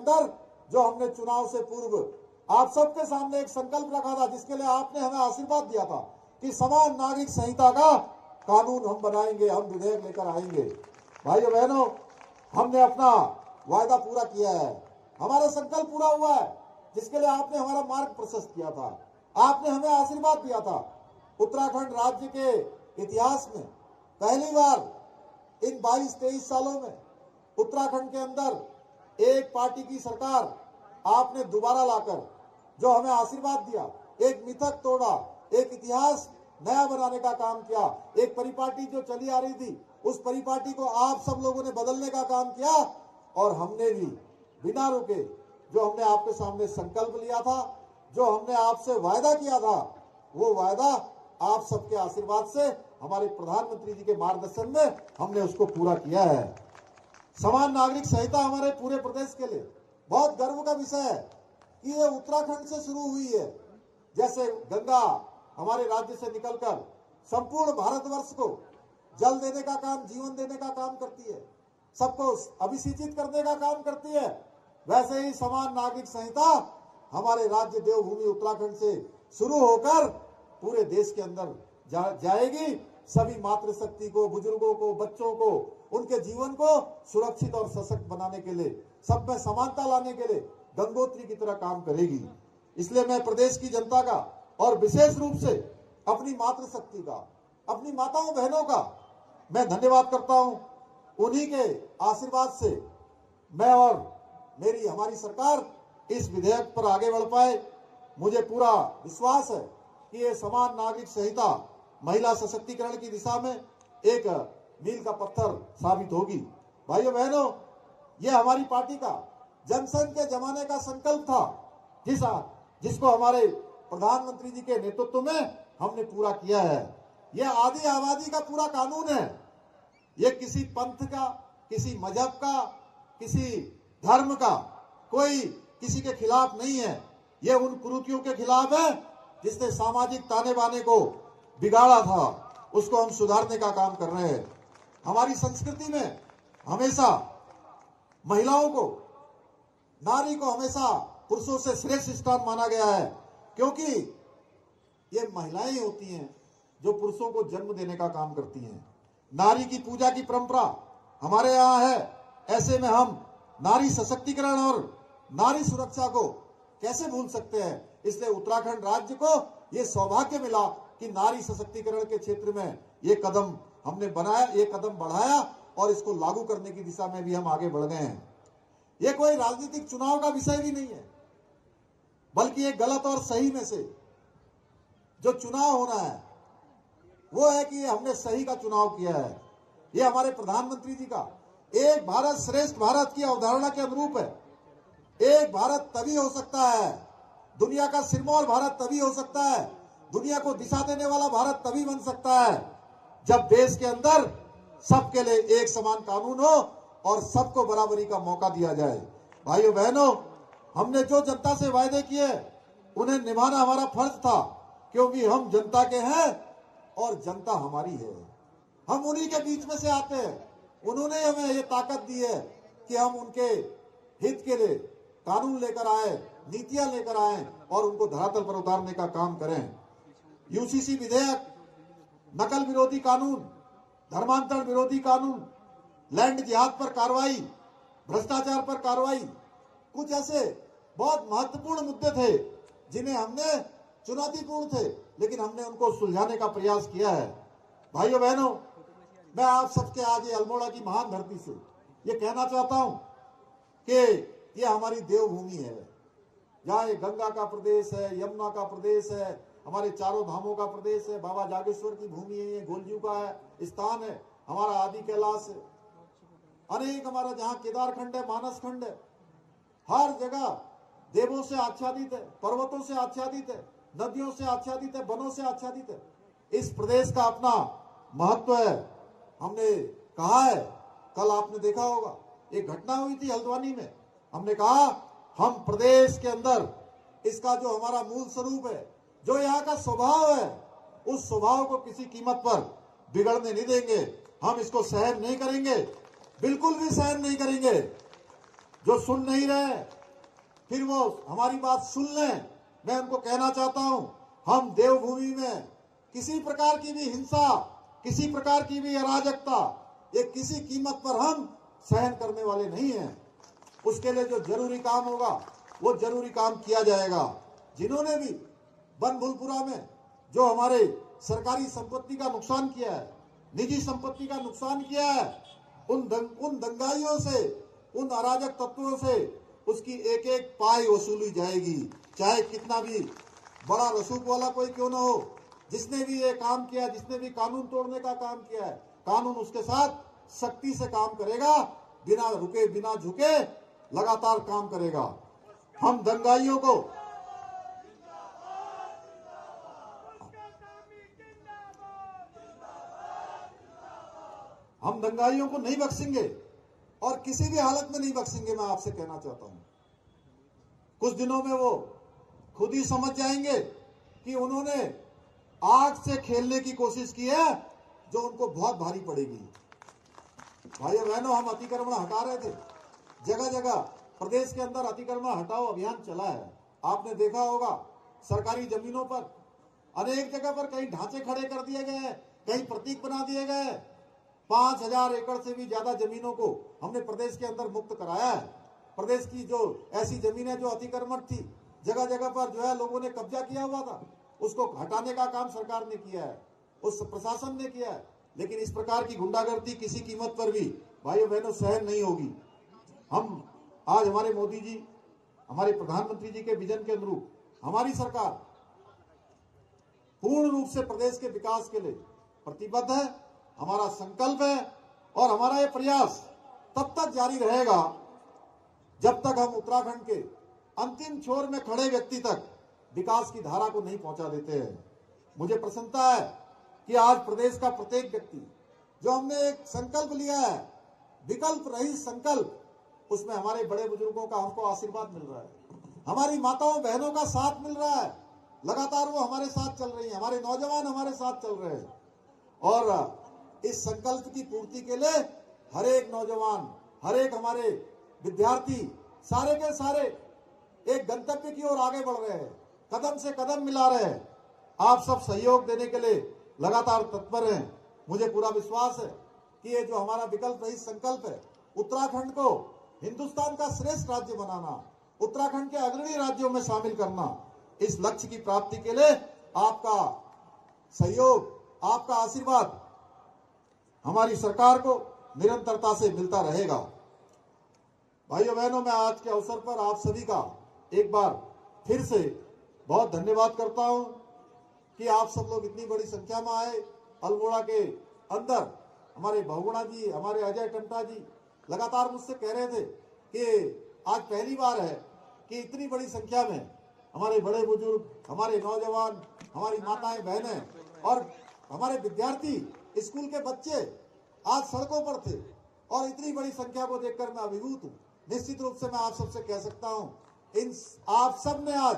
अंदर जो हमने चुनाव से पूर्व आप सबके सामने एक संकल्प रखा था, जिसके लिए आपने हमें आशीर्वाद दिया था कि समान नागरिक संहिता का कानून हम बनाएंगे, हम विधेयक लेकर आएंगे। भाइयों बहनों, हमने अपना वायदा पूरा किया है, हमारा संकल्प पूरा हुआ है, जिसके लिए आपने हमारा मार्ग प्रशस्त किया था, आपने हमें आशीर्वाद दिया था। उत्तराखंड राज्य के इतिहास में पहली बार इन 22-23 सालों में उत्तराखंड के अंदर एक पार्टी की सरकार आपने दोबारा लाकर जो हमें आशीर्वाद दिया, एक मिथक तोड़ा, एक इतिहास नया बनाने का काम किया, एक परिपाटी जो चली आ रही थी उस परिपाटी को आप सब लोगों ने बदलने का काम किया। और हमने भी बिना रुके जो हमने आपके सामने संकल्प लिया था, जो हमने आपसे वायदा किया था, वो वायदा आप सबके आशीर्वाद से हमारे प्रधानमंत्री जी के मार्गदर्शन में हमने उसको पूरा किया है। समान नागरिक संहिता हमारे पूरे प्रदेश के लिए बहुत गर्व का विषय है कि ये उत्तराखंड से शुरू हुई है। जैसे गंगा हमारे राज्य से निकलकर संपूर्ण भारतवर्ष को जल देने का काम, जीवन देने का काम करती है, सबको अभिसिंचित करने का काम करती है, वैसे ही समान नागरिक संहिता हमारे राज्य देवभूमि उत्तराखंड से शुरू होकर पूरे देश के अंदर जाएगी। सभी मातृशक्ति को, बुजुर्गों को, बच्चों को, उनके जीवन को सुरक्षित और सशक्त बनाने के लिए, सब में समानता लाने के लिए गंगोत्री की तरह काम करेगी। इसलिए मैं प्रदेश की जनता का और विशेष रूप से अपनी मातृशक्ति का, अपनी माताओं बहनों का मैं धन्यवाद करता हूं। उन्हीं के आशीर्वाद से मैं और हमारी सरकार इस विधेयक पर आगे बढ़ पाए। मुझे पूरा विश्वास है कि ये समान नागरिक संहिता महिला सशक्तिकरण की दिशा में एक मील का पत्थर साबित होगी। भाइयों बहनों, ये हमारी पार्टी का जनसंघ के जमाने का संकल्प था, जिसको हमारे प्रधानमंत्री जी के नेतृत्व में हमने पूरा किया है। यह आदि आबादी का पूरा कानून है। ये किसी पंथ का, किसी मजहब का, किसी धर्म का, कोई किसी के खिलाफ नहीं है। ये उन कुरीतियों के खिलाफ है जिसने सामाजिक ताने बाने को बिगाड़ा था, उसको हम सुधारने का काम कर रहे हैं। हमारी संस्कृति में हमेशा महिलाओं को, नारी को हमेशा पुरुषों से श्रेष्ठ स्थान माना गया है, क्योंकि ये महिलाएं होती हैं जो पुरुषों को जन्म देने का काम करती हैं। नारी की पूजा की परंपरा हमारे यहाँ है। ऐसे में हम नारी सशक्तिकरण और नारी सुरक्षा को कैसे भूल सकते हैं। इसलिए उत्तराखंड राज्य को ये सौभाग्य मिला कि नारी सशक्तिकरण के क्षेत्र में ये कदम हमने बनाया, ये कदम बढ़ाया और इसको लागू करने की दिशा में भी हम आगे बढ़ गए हैं। ये कोई राजनीतिक चुनाव का विषय भी नहीं है, बल्कि ये गलत और सही में से जो चुनाव होना है वो है कि हमने सही का चुनाव किया है। ये हमारे प्रधानमंत्री जी का एक भारत श्रेष्ठ भारत की अवधारणा के अनुरूप है। एक भारत तभी हो सकता है, दुनिया का सिरमौर भारत तभी हो सकता है, दुनिया को दिशा देने वाला भारत तभी बन सकता है जब देश के अंदर सबके लिए एक समान कानून हो और सबको बराबरी का मौका दिया जाए। भाइयों बहनों, हमने जो जनता से वायदे किए उन्हें निभाना हमारा फर्ज था, क्योंकि हम जनता के हैं और जनता हमारी है। हम उन्हीं के बीच में से आते हैं। उन्होंने हमें ये ताकत दी है कि हम उनके हित के लिए कानून लेकर आए, नीतियां लेकर आए और उनको धरातल पर उतारने का काम करें। यूसीसी विधेयक, नकल विरोधी कानून, धर्मांतरण विरोधी कानून, लैंड जिहाद पर कार्रवाई, भ्रष्टाचार पर कार्रवाई, कुछ ऐसे बहुत महत्वपूर्ण मुद्दे थे जिन्हें हमने, चुनौतीपूर्ण थे, लेकिन हमने उनको सुलझाने का प्रयास किया है। भाइयों बहनों, मैं आप सबके आज ये अल्मोड़ा की महान धरती से ये कहना चाहता हूं कि ये हमारी देवभूमि है। जहाँ ये गंगा का प्रदेश है, यमुना का प्रदेश है, हमारे चारों धामों का प्रदेश है, बाबा जागेश्वर की भूमि है, ये गोलजू का है स्थान है, हमारा आदि कैलाश है, अनेक हमारा जहाँ केदार खंड है, मानस खंड है, हर जगह देवों से आच्छादित है, पर्वतों से आच्छादित है, नदियों से आच्छादित है, वनों से आच्छादित है। इस प्रदेश का अपना महत्व है। हमने कहा है, कल आपने देखा होगा एक घटना हुई थी हल्द्वानी में, हमने कहा हम प्रदेश के अंदर इसका जो हमारा मूल स्वरूप है, जो यहाँ का स्वभाव है, उस स्वभाव को किसी कीमत पर बिगड़ने नहीं देंगे। हम इसको सहन नहीं करेंगे, बिल्कुल भी सहन नहीं करेंगे। जो सुन नहीं रहे फिर वो हमारी बात सुन लें। मैं उनको कहना चाहता हूं, हम देवभूमि में किसी प्रकार की भी हिंसा, किसी प्रकार की भी अराजकता, ये किसी कीमत पर हम सहन करने वाले नहीं हैं। उसके लिए जो जरूरी काम होगा वो जरूरी काम किया जाएगा। जिन्होंने भी बनभूलपुरा में जो हमारे सरकारी संपत्ति का नुकसान किया है, निजी संपत्ति का नुकसान किया है, उन दंगाइयों से, उन अराजक तत्वों से उसकी एक एक पाई वसूली जाएगी, चाहे कितना भी बड़ा रसूख वाला कोई क्यों ना हो। जिसने भी ये काम किया, जिसने भी कानून तोड़ने का काम किया है, कानून उसके साथ सख्ती से काम करेगा, बिना रुके बिना झुके लगातार काम करेगा। हम दंगाइयों को नहीं बख्शेंगे और किसी भी हालत में नहीं बख्शेंगे। मैं आपसे कहना चाहता हूं, कुछ दिनों में वो खुद ही समझ जाएंगे कि उन्होंने आग से खेलने की कोशिश की है जो उनको बहुत भारी पड़ेगी। भाइयों बहनों, हम अतिक्रमण हटा रहे थे, जगह जगह प्रदेश के अंदर अतिक्रमण हटाओ अभियान चला है। आपने देखा होगा सरकारी जमीनों पर अनेक जगह पर कहीं ढांचे खड़े कर दिए गए हैं, कहीं प्रतीक बना दिए गए। 5000 एकड़ से भी ज्यादा जमीनों को हमने प्रदेश के अंदर मुक्त कराया है। प्रदेश की जो ऐसी जमीनें जो अतिक्रमण थी, जगह जगह पर जो है लोगों ने कब्जा किया हुआ था, उसको हटाने का काम सरकार ने किया है, उस प्रशासन ने किया है। लेकिन इस प्रकार की गुंडागर्दी किसी कीमत पर भी भाइयों बहनों सहन नहीं होगी। हम आज हमारे मोदी जी, हमारे प्रधानमंत्री जी के विजन के अनुरूप हमारी सरकार पूर्ण रूप से प्रदेश के विकास के लिए प्रतिबद्ध है। हमारा संकल्प है और हमारा ये प्रयास तब तक जारी रहेगा जब तक हम उत्तराखंड के अंतिम छोर में खड़े व्यक्ति तक विकास की धारा को नहीं पहुंचा देते हैं। मुझे प्रसन्नता है कि आज प्रदेश का प्रत्येक व्यक्ति, जो हमने एक संकल्प लिया है, विकल्प रहित संकल्प, उसमें हमारे बड़े बुजुर्गों का हमको आशीर्वाद मिल रहा है, हमारी माताओं बहनों का साथ मिल रहा है। लगातार वो हमारे साथ चल रही हैं, हमारे नौजवान हमारे साथ चल रहे हैं। और इस संकल्प की पूर्ति के लिए हर एक नौजवान, हर एक हमारे विद्यार्थी, सारे के सारे एक गंतव्य की ओर आगे बढ़ रहे हैं, कदम से कदम मिला रहे हैं। आप सब सहयोग देने के लिए लगातार तत्पर हैं। मुझे पूरा विश्वास है कि ये जो हमारा विकल्प रहित संकल्प है, उत्तराखंड को हिंदुस्तान का श्रेष्ठ राज्य बनाना, उत्तराखंड के अग्रणी राज्यों में शामिल करना, इस लक्ष्य की प्राप्ति के लिए आपका सहयोग, आपका आशीर्वाद हमारी सरकार को निरंतरता से मिलता रहेगा। भाइयों बहनों, मैं आज के अवसर पर आप सभी का एक बार फिर से बहुत धन्यवाद करता हूं कि आप सब लोग इतनी बड़ी संख्या में आए। अल्मोड़ा के अंदर हमारे बहुगुणा जी, हमारे अजय टंटा जी लगातार मुझसे कह रहे थे कि आज पहली बार है कि इतनी बड़ी संख्या में हमारे बड़े बुजुर्ग, हमारे नौजवान, हमारी माताएं बहनें और हमारे विद्यार्थी, स्कूल के बच्चे आज सड़कों पर थे। और इतनी बड़ी संख्या को देखकर मैं अभिभूत हूं। निश्चित रूप से मैं आप सबसे कह सकता हूं, आप सब ने आज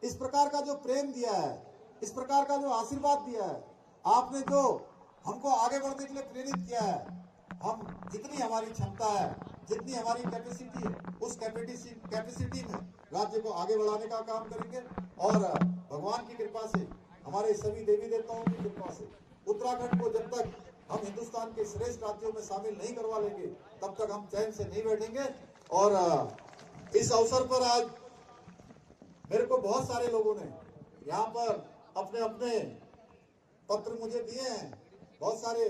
इस प्रकार का जो प्रेम दिया है, इस प्रकार का जो आशीर्वाद दिया है, आपने जो हमको आगे बढ़ने के लिए प्रेरित किया है, हम जितनी हमारी क्षमता है, जितनी हमारी कैपेसिटी है, उस कैपेसिटी में राज्य को आगे बढ़ाने का काम करेंगे। और भगवान की कृपा से, हमारे सभी देवी देवताओं की कृपा से उत्तराखंड को जब तक हम हिंदुस्तान के श्रेष्ठ राज्यों में शामिल नहीं करवा लेंगे, तब तक हम चैन से नहीं बैठेंगे। और इस अवसर पर आज मेरे को बहुत सारे लोगों ने यहाँ पर अपने अपने पत्र मुझे दिए हैं, बहुत सारे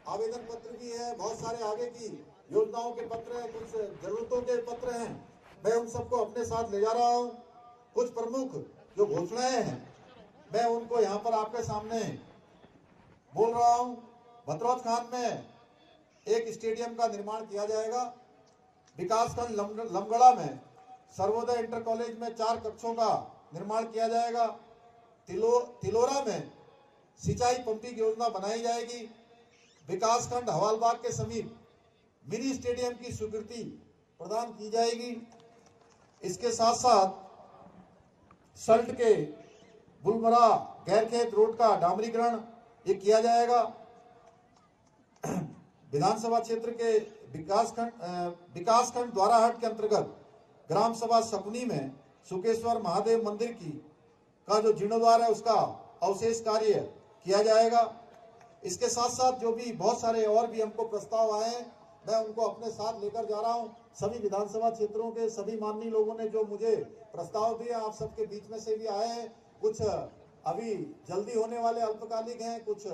आवेदन पत्र भी है, बहुत सारे आगे की योजनाओं के पत्र हैं, कुछ जरूरतों के पत्र हैं। मैं उन सबको अपने साथ ले जा रहा हूँ। कुछ प्रमुख जो घोषणाएं हैं मैं उनको यहाँ पर आपके सामने बोल रहा हूँ। भतरौत खान में एक स्टेडियम का निर्माण किया जाएगा। विकासखंड लमगड़ा में सर्वोदय इंटर कॉलेज में 4 कक्षों का निर्माण किया जाएगा। तिलोरा में सिंचाई पंपिंग योजना बनाई जाएगी। विकासखंड हवालबाग के समीप मिनी स्टेडियम की स्वीकृति प्रदान की जाएगी। इसके साथ साथ सल्ट के बुलमरा गैरखेत रोड का डामरीकरण ये किया जाएगा। विधानसभा क्षेत्र के विकासखंड द्वाराहाट के अंतर्गत ग्राम सभा सकुनी में सुकेश्वर महादेव मंदिर का जो जीर्णोद्वार है उसका अवशेष कार्य किया जाएगा। इसके साथ साथ जो भी बहुत सारे और भी हमको प्रस्ताव आए हैं, मैं उनको अपने साथ लेकर जा रहा हूं। सभी विधानसभा क्षेत्रों के सभी माननीय लोगों ने जो मुझे प्रस्ताव दिए, आप सबके बीच में से भी आए हैं। कुछ अभी जल्दी होने वाले अल्पकालिक हैं, कुछ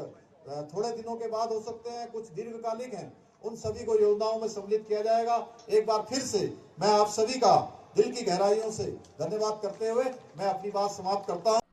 थोड़े दिनों के बाद हो सकते हैं, कुछ दीर्घकालिक हैं। उन सभी को योजनाओं में सम्मिलित किया जाएगा। एक बार फिर से मैं आप सभी का दिल की गहराइयों से धन्यवाद करते हुए मैं अपनी बात समाप्त करता हूं।